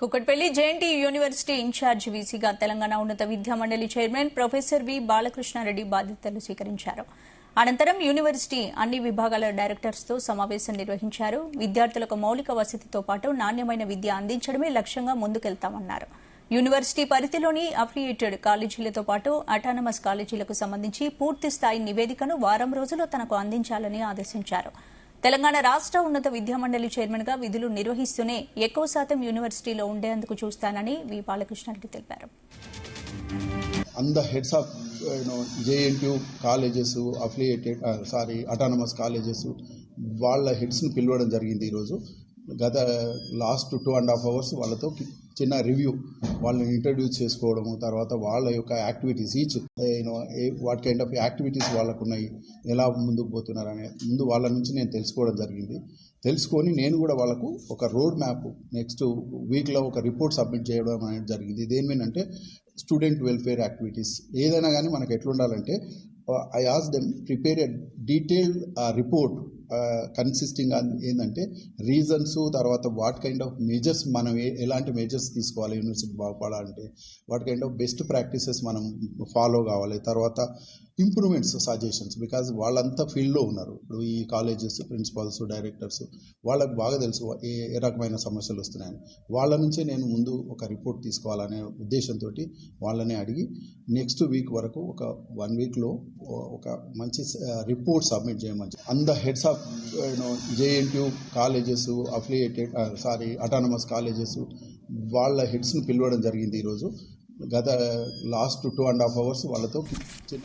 Kukatpally JNT university in charge వీసీగా తెలంగాణ ఉన్నత విద్యా మండలి చైర్మన్ ప్రొఫెసర్ వి బాలకృష్ణారెడ్డి బాధ్యతలు స్వీకరించారు. అనంతరం యూనివర్సిటీ అన్ని విభాగాల డైరెక్టర్స్తో సమావేశం నిర్వహించారు. విద్యార్థులకు మౌలిక వసతితో పాటు నాణ్యమైన విద్య అందించడమే లక్ష్యంగా ముందుకెళ్తామన్నారు. యూనివర్సిటీ పరిధిలోని అఫిలియేటెడ్ కాలేజీలతో పాటు అటానమస్ కాలేజీలకు సంబంధించి పూర్తిస్థాయి నివేదికను వారం రోజుల్లో తనకు అందించాలని ఆదేశించారు. తెలంగాణ రాష్ట్ర ఉన్నత విద్యా మండలి చైర్మన్ గా విధులు నిర్వహిస్తూనే ఎక్కువ శాతం యూనివర్సిటీలో ఉండేందుకు చూస్తానని వి బాలకృష్ణారెడ్డి తెలిపారు. Heads of JNTU colleges autonomous colleges వాళ్ళ హెడ్స్ని పిలవడం జరిగింది. ఈరోజు గత లాస్ట్ 2.5 hours వాళ్ళతో చిన్న రివ్యూ, వాళ్ళని ఇంట్రడ్యూస్ చేసుకోవడము, తర్వాత వాళ్ళ యొక్క activities each what kind of activities వాళ్ళకు ఉన్నాయి, ఎలా ముందుకు పోతున్నారనే ముందు వాళ్ళ నుంచి నేను తెలుసుకోవడం జరిగింది. తెలుసుకొని నేను కూడా వాళ్ళకు ఒక రోడ్ మ్యాప్ నెక్స్ట్ వీక్లో ఒక రిపోర్ట్ సబ్మిట్ చేయడం అనేది జరిగింది. ఇదేమేంటంటే స్టూడెంట్ వెల్ఫేర్ యాక్టివిటీస్ ఏదైనా కానీ మనకు ఎట్లుండాలంటే I ask them prepare a detailed report consisting ఏంటంటే రీజన్స్, తర్వాత వాట్ కైండ్ ఆఫ్ మెజర్స్ మనం ఎలాంటి మెజర్స్ తీసుకోవాలి యూనివర్సిటీ బాగుపడాలంటే, what kind of best practices మనం ఫాలో కావాలి, తర్వాత ఇంప్రూవ్మెంట్స్ సజెషన్స్. బికాజ్ వాళ్ళంతా ఫీల్డ్లో ఉన్నారు. ఇప్పుడు ఈ కాలేజెస్ ప్రిన్సిపాల్స్ డైరెక్టర్స్ వాళ్ళకి బాగా తెలుసు ఏ రకమైన సమస్యలు వస్తున్నాయని. వాళ్ళ నుంచే నేను ముందు ఒక రిపోర్ట్ తీసుకోవాలనే ఉద్దేశంతో వాళ్ళని అడిగి నెక్స్ట్ వీక్ వరకు ఒక 1 weekలో ఒక మంచి రిపోర్ట్ సబ్మిట్ చేయమని heads of JNTU colleges autonomous colleges వాళ్ళ హెడ్స్ని పిలవడం జరిగింది. ఈరోజు గత లాస్ట్ 2.5 hours వాళ్ళతో చిన్న